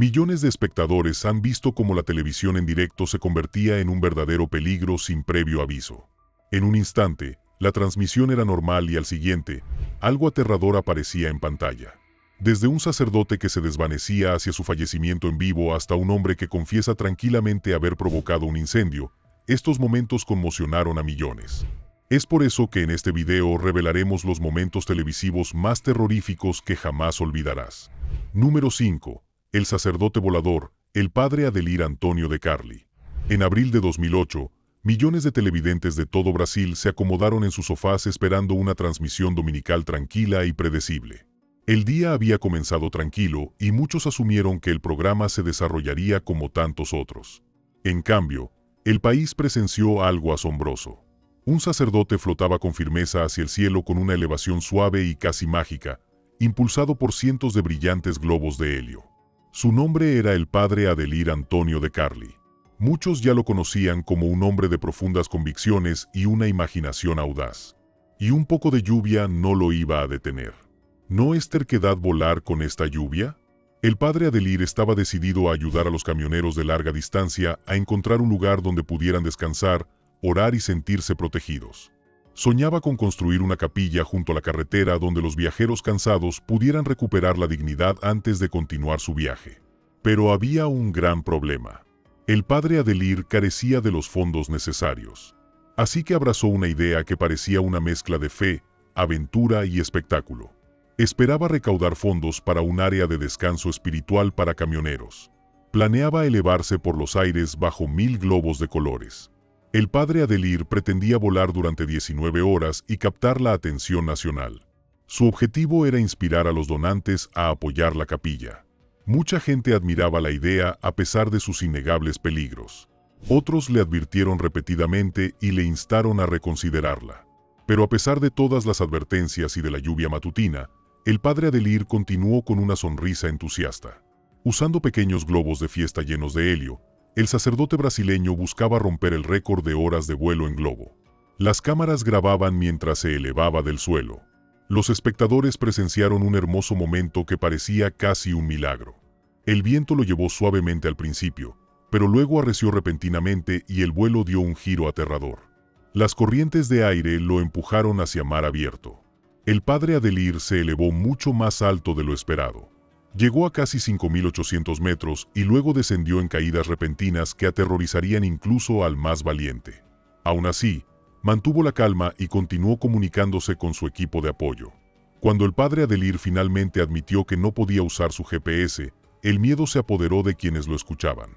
Millones de espectadores han visto cómo la televisión en directo se convertía en un verdadero peligro sin previo aviso. En un instante, la transmisión era normal y al siguiente, algo aterrador aparecía en pantalla. Desde un sacerdote que se desvanecía hacia su fallecimiento en vivo hasta un hombre que confiesa tranquilamente haber provocado un incendio, estos momentos conmocionaron a millones. Es por eso que en este video revelaremos los momentos televisivos más terroríficos que jamás olvidarás. Número 5. El sacerdote volador, el padre Adelir Antônio de Carli. En abril de 2008, millones de televidentes de todo Brasil se acomodaron en sus sofás esperando una transmisión dominical tranquila y predecible. El día había comenzado tranquilo y muchos asumieron que el programa se desarrollaría como tantos otros. En cambio, el país presenció algo asombroso. Un sacerdote flotaba con firmeza hacia el cielo con una elevación suave y casi mágica, impulsado por cientos de brillantes globos de helio. Su nombre era el padre Adelir Antônio de Carli. Muchos ya lo conocían como un hombre de profundas convicciones y una imaginación audaz. Y un poco de lluvia no lo iba a detener. ¿No es terquedad volar con esta lluvia? El padre Adelir estaba decidido a ayudar a los camioneros de larga distancia a encontrar un lugar donde pudieran descansar, orar y sentirse protegidos. Soñaba con construir una capilla junto a la carretera donde los viajeros cansados pudieran recuperar la dignidad antes de continuar su viaje. Pero había un gran problema. El padre Adelir carecía de los fondos necesarios. Así que abrazó una idea que parecía una mezcla de fe, aventura y espectáculo. Esperaba recaudar fondos para un área de descanso espiritual para camioneros. Planeaba elevarse por los aires bajo 1000 globos de colores. El padre Adelir pretendía volar durante 19 horas y captar la atención nacional. Su objetivo era inspirar a los donantes a apoyar la capilla. Mucha gente admiraba la idea a pesar de sus innegables peligros. Otros le advirtieron repetidamente y le instaron a reconsiderarla. Pero a pesar de todas las advertencias y de la lluvia matutina, el padre Adelir continuó con una sonrisa entusiasta. Usando pequeños globos de fiesta llenos de helio, el sacerdote brasileño buscaba romper el récord de horas de vuelo en globo. Las cámaras grababan mientras se elevaba del suelo. Los espectadores presenciaron un hermoso momento que parecía casi un milagro. El viento lo llevó suavemente al principio, pero luego arreció repentinamente y el vuelo dio un giro aterrador. Las corrientes de aire lo empujaron hacia mar abierto. El padre Adelir se elevó mucho más alto de lo esperado. Llegó a casi 5.800 metros y luego descendió en caídas repentinas que aterrorizarían incluso al más valiente. Aún así, mantuvo la calma y continuó comunicándose con su equipo de apoyo. Cuando el padre Adelir finalmente admitió que no podía usar su GPS, el miedo se apoderó de quienes lo escuchaban.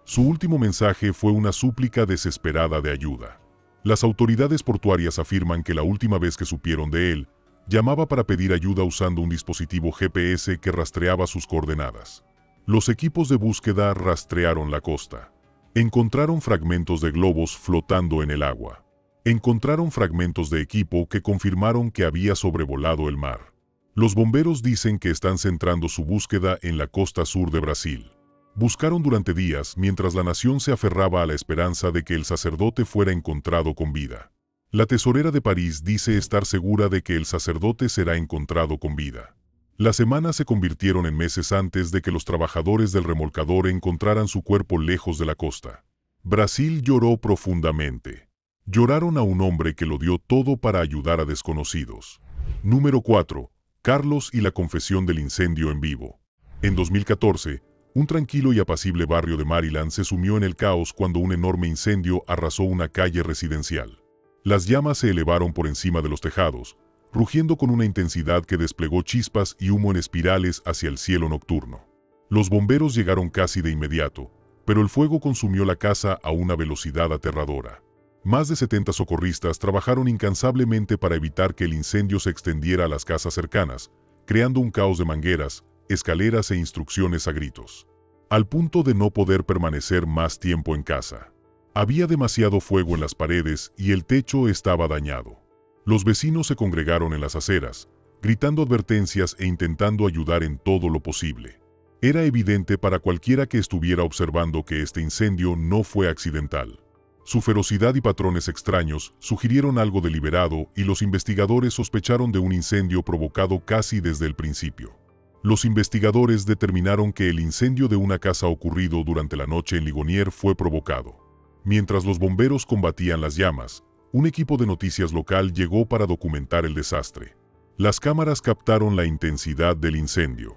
Su último mensaje fue una súplica desesperada de ayuda. Las autoridades portuarias afirman que la última vez que supieron de él, llamaba para pedir ayuda usando un dispositivo GPS que rastreaba sus coordenadas. Los equipos de búsqueda rastrearon la costa. Encontraron fragmentos de globos flotando en el agua. Encontraron fragmentos de equipo que confirmaron que había sobrevolado el mar. Los bomberos dicen que están centrando su búsqueda en la costa sur de Brasil. Buscaron durante días mientras la nación se aferraba a la esperanza de que el sacerdote fuera encontrado con vida. La tesorera de París dice estar segura de que el sacerdote será encontrado con vida. Las semanas se convirtieron en meses antes de que los trabajadores del remolcador encontraran su cuerpo lejos de la costa. Brasil lloró profundamente. Lloraron a un hombre que lo dio todo para ayudar a desconocidos. Número 4. Carlos y la confesión del incendio en vivo. En 2014, un tranquilo y apacible barrio de Maryland se sumió en el caos cuando un enorme incendio arrasó una calle residencial. Las llamas se elevaron por encima de los tejados, rugiendo con una intensidad que desplegó chispas y humo en espirales hacia el cielo nocturno. Los bomberos llegaron casi de inmediato, pero el fuego consumió la casa a una velocidad aterradora. Más de 70 socorristas trabajaron incansablemente para evitar que el incendio se extendiera a las casas cercanas, creando un caos de mangueras, escaleras e instrucciones a gritos. Al punto de no poder permanecer más tiempo en casa. Había demasiado fuego en las paredes y el techo estaba dañado. Los vecinos se congregaron en las aceras, gritando advertencias e intentando ayudar en todo lo posible. Era evidente para cualquiera que estuviera observando que este incendio no fue accidental. Su ferocidad y patrones extraños sugirieron algo deliberado y los investigadores sospecharon de un incendio provocado casi desde el principio. Los investigadores determinaron que el incendio de una casa ocurrido durante la noche en Ligonier fue provocado. Mientras los bomberos combatían las llamas, un equipo de noticias local llegó para documentar el desastre. Las cámaras captaron la intensidad del incendio.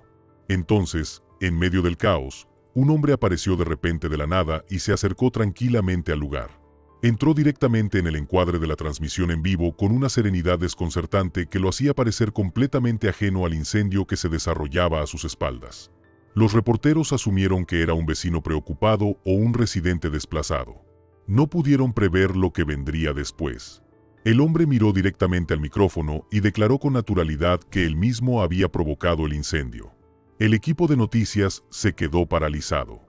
Entonces, en medio del caos, un hombre apareció de repente de la nada y se acercó tranquilamente al lugar. Entró directamente en el encuadre de la transmisión en vivo con una serenidad desconcertante que lo hacía parecer completamente ajeno al incendio que se desarrollaba a sus espaldas. Los reporteros asumieron que era un vecino preocupado o un residente desplazado. No pudieron prever lo que vendría después. El hombre miró directamente al micrófono y declaró con naturalidad que él mismo había provocado el incendio. El equipo de noticias se quedó paralizado.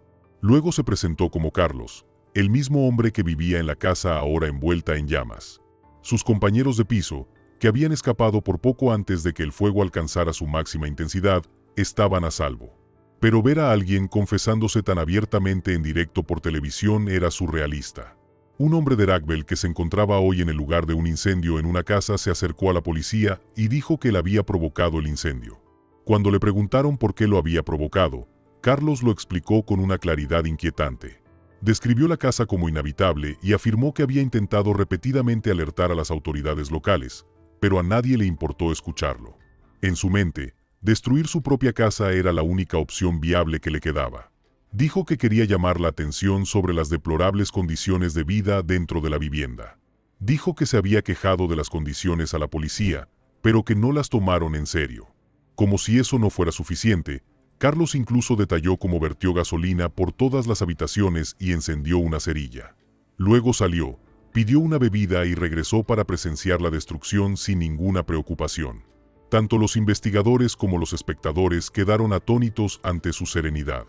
Luego se presentó como Carlos, el mismo hombre que vivía en la casa ahora envuelta en llamas. Sus compañeros de piso, que habían escapado por poco antes de que el fuego alcanzara su máxima intensidad, estaban a salvo. Pero ver a alguien confesándose tan abiertamente en directo por televisión era surrealista. Un hombre de Rackville que se encontraba hoy en el lugar de un incendio en una casa se acercó a la policía y dijo que él había provocado el incendio. Cuando le preguntaron por qué lo había provocado, Carlos lo explicó con una claridad inquietante. Describió la casa como inhabitable y afirmó que había intentado repetidamente alertar a las autoridades locales, pero a nadie le importó escucharlo. En su mente, destruir su propia casa era la única opción viable que le quedaba. Dijo que quería llamar la atención sobre las deplorables condiciones de vida dentro de la vivienda. Dijo que se había quejado de las condiciones a la policía, pero que no las tomaron en serio. Como si eso no fuera suficiente, Carlos incluso detalló cómo vertió gasolina por todas las habitaciones y encendió una cerilla. Luego salió, pidió una bebida y regresó para presenciar la destrucción sin ninguna preocupación. Tanto los investigadores como los espectadores quedaron atónitos ante su serenidad.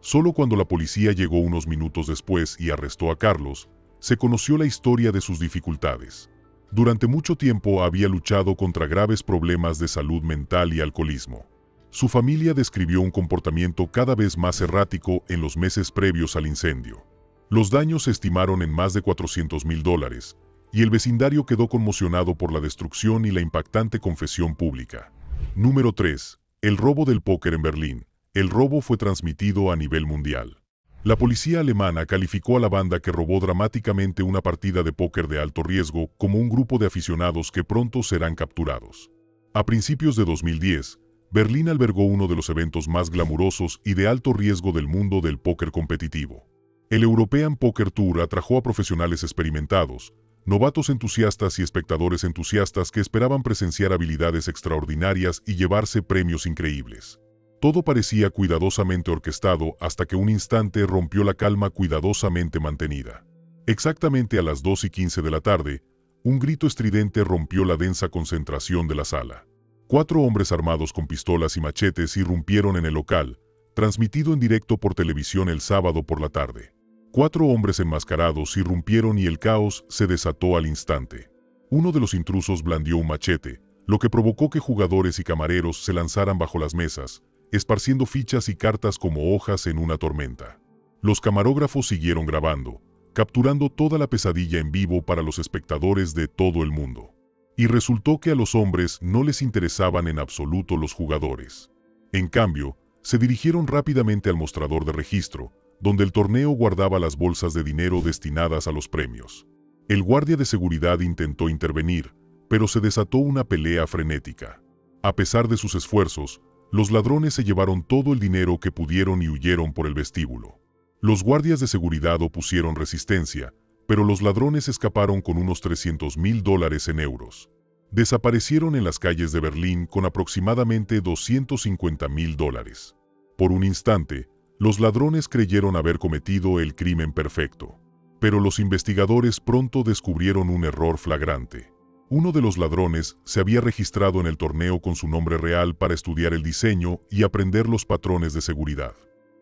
Solo cuando la policía llegó unos minutos después y arrestó a Carlos, se conoció la historia de sus dificultades. Durante mucho tiempo había luchado contra graves problemas de salud mental y alcoholismo. Su familia describió un comportamiento cada vez más errático en los meses previos al incendio. Los daños se estimaron en más de $400,000, y el vecindario quedó conmocionado por la destrucción y la impactante confesión pública. Número 3. El robo del póker en Berlín. El robo fue transmitido a nivel mundial. La policía alemana calificó a la banda que robó dramáticamente una partida de póker de alto riesgo como un grupo de aficionados que pronto serán capturados. A principios de 2010, Berlín albergó uno de los eventos más glamurosos y de alto riesgo del mundo del póker competitivo. El European Poker Tour atrajo a profesionales experimentados, novatos entusiastas y espectadores entusiastas que esperaban presenciar habilidades extraordinarias y llevarse premios increíbles. Todo parecía cuidadosamente orquestado hasta que un instante rompió la calma cuidadosamente mantenida. Exactamente a las 2:15 de la tarde, un grito estridente rompió la densa concentración de la sala. 4 hombres armados con pistolas y machetes irrumpieron en el local, transmitido en directo por televisión el sábado por la tarde. 4 hombres enmascarados irrumpieron y el caos se desató al instante. Uno de los intrusos blandió un machete, lo que provocó que jugadores y camareros se lanzaran bajo las mesas, esparciendo fichas y cartas como hojas en una tormenta. Los camarógrafos siguieron grabando, capturando toda la pesadilla en vivo para los espectadores de todo el mundo. Y resultó que a los hombres no les interesaban en absoluto los jugadores. En cambio, se dirigieron rápidamente al mostrador de registro, donde el torneo guardaba las bolsas de dinero destinadas a los premios. El guardia de seguridad intentó intervenir, pero se desató una pelea frenética. A pesar de sus esfuerzos, los ladrones se llevaron todo el dinero que pudieron y huyeron por el vestíbulo. Los guardias de seguridad opusieron resistencia, pero los ladrones escaparon con unos $300,000 en euros. Desaparecieron en las calles de Berlín con aproximadamente $250,000. Por un instante, los ladrones creyeron haber cometido el crimen perfecto. Pero los investigadores pronto descubrieron un error flagrante. Uno de los ladrones se había registrado en el torneo con su nombre real para estudiar el diseño y aprender los patrones de seguridad.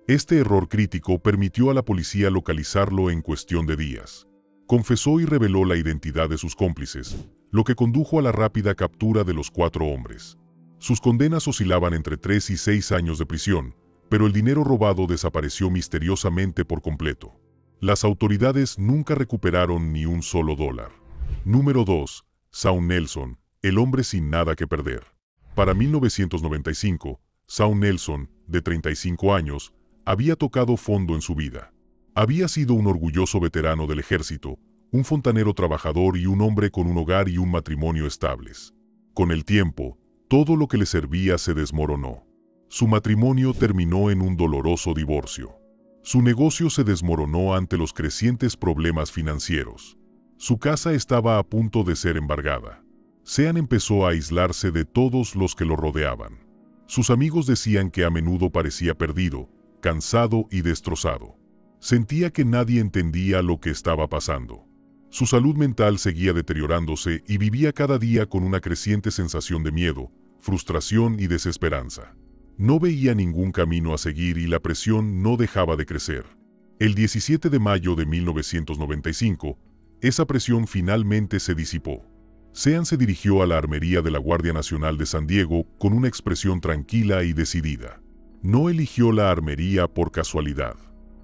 Este error crítico permitió a la policía localizarlo en cuestión de días. Confesó y reveló la identidad de sus cómplices, lo que condujo a la rápida captura de los 4 hombres. Sus condenas oscilaban entre 3 y 6 años de prisión, pero el dinero robado desapareció misteriosamente por completo. Las autoridades nunca recuperaron ni un solo dólar. Número 2. Shawn Nelson, el hombre sin nada que perder. Para 1995, Shawn Nelson, de 35 años, había tocado fondo en su vida. Había sido un orgulloso veterano del ejército, un fontanero trabajador y un hombre con un hogar y un matrimonio estables. Con el tiempo, todo lo que le servía se desmoronó. Su matrimonio terminó en un doloroso divorcio. Su negocio se desmoronó ante los crecientes problemas financieros. Su casa estaba a punto de ser embargada. Sean empezó a aislarse de todos los que lo rodeaban. Sus amigos decían que a menudo parecía perdido, cansado y destrozado. Sentía que nadie entendía lo que estaba pasando. Su salud mental seguía deteriorándose y vivía cada día con una creciente sensación de miedo, frustración y desesperanza. No veía ningún camino a seguir y la presión no dejaba de crecer. El 17 de mayo de 1995, esa presión finalmente se disipó. Sean se dirigió a la armería de la Guardia Nacional de San Diego con una expresión tranquila y decidida. No eligió la armería por casualidad.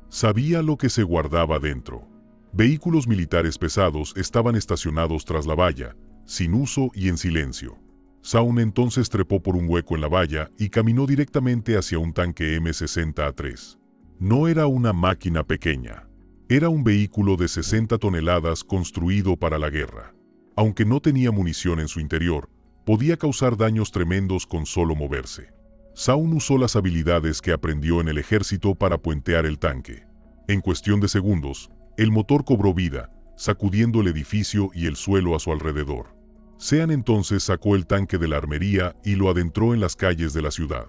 Sabía lo que se guardaba dentro. Vehículos militares pesados estaban estacionados tras la valla, sin uso y en silencio. Shawn entonces trepó por un hueco en la valla y caminó directamente hacia un tanque M60A3. No era una máquina pequeña. Era un vehículo de 60 toneladas construido para la guerra. Aunque no tenía munición en su interior, podía causar daños tremendos con solo moverse. Shawn usó las habilidades que aprendió en el ejército para puentear el tanque. En cuestión de segundos, el motor cobró vida, sacudiendo el edificio y el suelo a su alrededor. Sean entonces sacó el tanque de la armería y lo adentró en las calles de la ciudad.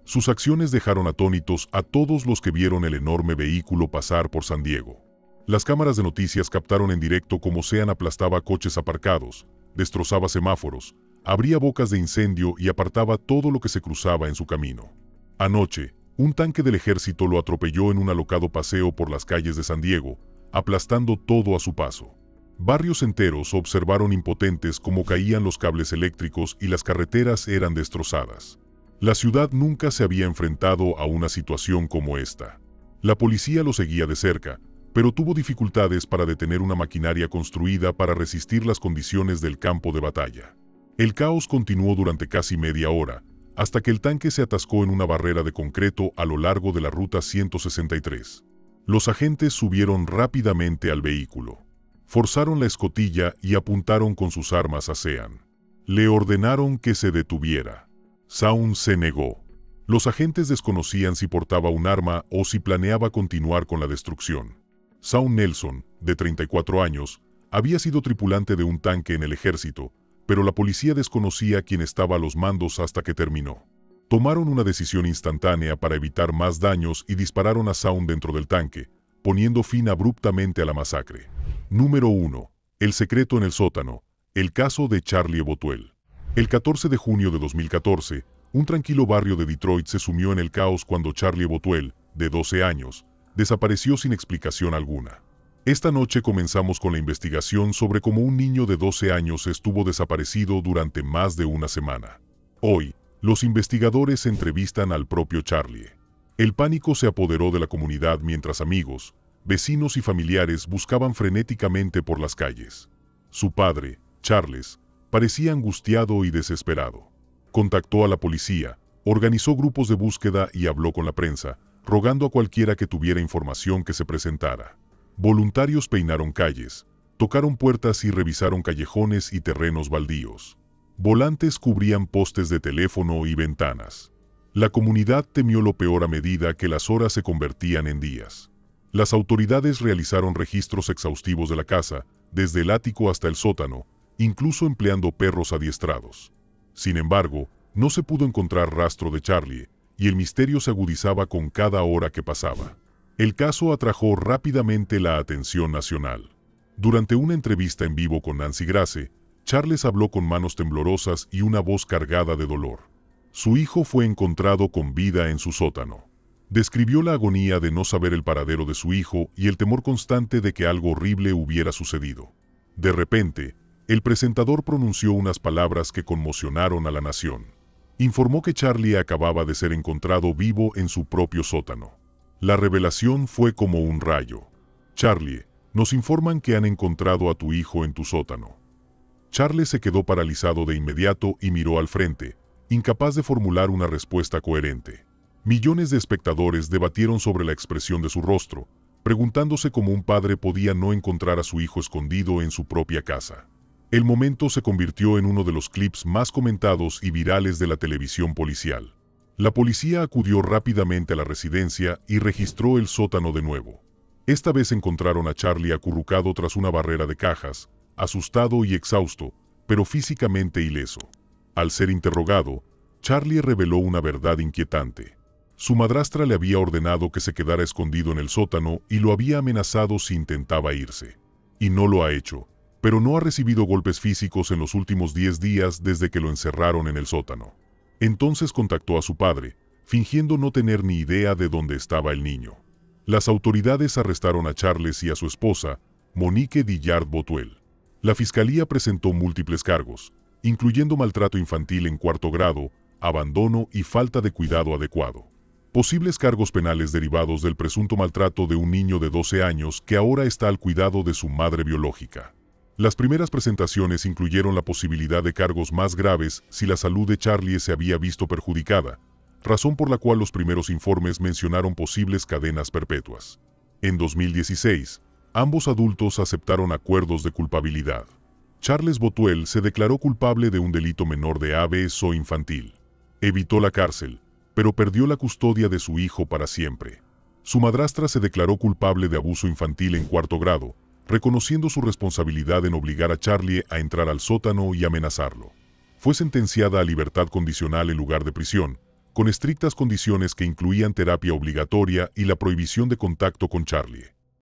Sus acciones dejaron atónitos a todos los que vieron el enorme vehículo pasar por San Diego. Las cámaras de noticias captaron en directo cómo Sean aplastaba coches aparcados, destrozaba semáforos, abría bocas de incendio y apartaba todo lo que se cruzaba en su camino. Anoche, un tanque del ejército lo atropelló en un alocado paseo por las calles de San Diego, aplastando todo a su paso. Barrios enteros observaron impotentes cómo caían los cables eléctricos y las carreteras eran destrozadas. La ciudad nunca se había enfrentado a una situación como esta. La policía lo seguía de cerca, pero tuvo dificultades para detener una maquinaria construida para resistir las condiciones del campo de batalla. El caos continuó durante casi media hora, hasta que el tanque se atascó en una barrera de concreto a lo largo de la ruta 163. Los agentes subieron rápidamente al vehículo. Forzaron la escotilla y apuntaron con sus armas a Sean. Le ordenaron que se detuviera. Shawn se negó. Los agentes desconocían si portaba un arma o si planeaba continuar con la destrucción. Shawn Nelson, de 34 años, había sido tripulante de un tanque en el ejército, pero la policía desconocía quién estaba a los mandos hasta que terminó. Tomaron una decisión instantánea para evitar más daños y dispararon a Shawn dentro del tanque, poniendo fin abruptamente a la masacre. Número 1. El secreto en el sótano. El caso de Charlie Bothwell. El 14 de junio de 2014, un tranquilo barrio de Detroit se sumió en el caos cuando Charlie Bothwell, de 12 años, desapareció sin explicación alguna. Esta noche comenzamos con la investigación sobre cómo un niño de 12 años estuvo desaparecido durante más de una semana. Hoy, los investigadores entrevistan al propio Charlie. El pánico se apoderó de la comunidad mientras amigos, vecinos y familiares buscaban frenéticamente por las calles. Su padre, Charles, parecía angustiado y desesperado. Contactó a la policía, organizó grupos de búsqueda y habló con la prensa, rogando a cualquiera que tuviera información que se presentara. Voluntarios peinaron calles, tocaron puertas y revisaron callejones y terrenos baldíos. Volantes cubrían postes de teléfono y ventanas. La comunidad temió lo peor a medida que las horas se convertían en días. Las autoridades realizaron registros exhaustivos de la casa, desde el ático hasta el sótano, incluso empleando perros adiestrados. Sin embargo, no se pudo encontrar rastro de Charlie, y el misterio se agudizaba con cada hora que pasaba. El caso atrajo rápidamente la atención nacional. Durante una entrevista en vivo con Nancy Grace, Charles habló con manos temblorosas y una voz cargada de dolor. Su hijo fue encontrado con vida en su sótano. Describió la agonía de no saber el paradero de su hijo y el temor constante de que algo horrible hubiera sucedido. De repente, el presentador pronunció unas palabras que conmocionaron a la nación. Informó que Charlie acababa de ser encontrado vivo en su propio sótano. La revelación fue como un rayo. Charlie, nos informan que han encontrado a tu hijo en tu sótano. Charlie se quedó paralizado de inmediato y miró al frente, incapaz de formular una respuesta coherente. Millones de espectadores debatieron sobre la expresión de su rostro, preguntándose cómo un padre podía no encontrar a su hijo escondido en su propia casa. El momento se convirtió en uno de los clips más comentados y virales de la televisión policial. La policía acudió rápidamente a la residencia y registró el sótano de nuevo. Esta vez encontraron a Charlie acurrucado tras una barrera de cajas, asustado y exhausto, pero físicamente ileso. Al ser interrogado, Charlie reveló una verdad inquietante. Su madrastra le había ordenado que se quedara escondido en el sótano y lo había amenazado si intentaba irse. Y no lo ha hecho, pero no ha recibido golpes físicos en los últimos 10 días desde que lo encerraron en el sótano. Entonces contactó a su padre, fingiendo no tener ni idea de dónde estaba el niño. Las autoridades arrestaron a Charles y a su esposa, Monique Dillard-Botuel. La fiscalía presentó múltiples cargos, incluyendo maltrato infantil en 4º grado, abandono y falta de cuidado adecuado. Posibles cargos penales derivados del presunto maltrato de un niño de 12 años que ahora está al cuidado de su madre biológica. Las primeras presentaciones incluyeron la posibilidad de cargos más graves si la salud de Charlie se había visto perjudicada, razón por la cual los primeros informes mencionaron posibles cadenas perpetuas. En 2016, ambos adultos aceptaron acuerdos de culpabilidad. Charles Botuel se declaró culpable de un delito menor de abuso infantil. Evitó la cárcel, pero perdió la custodia de su hijo para siempre. Su madrastra se declaró culpable de abuso infantil en 4º grado, reconociendo su responsabilidad en obligar a Charlie a entrar al sótano y amenazarlo. Fue sentenciada a libertad condicional en lugar de prisión, con estrictas condiciones que incluían terapia obligatoria y la prohibición de contacto con Charlie.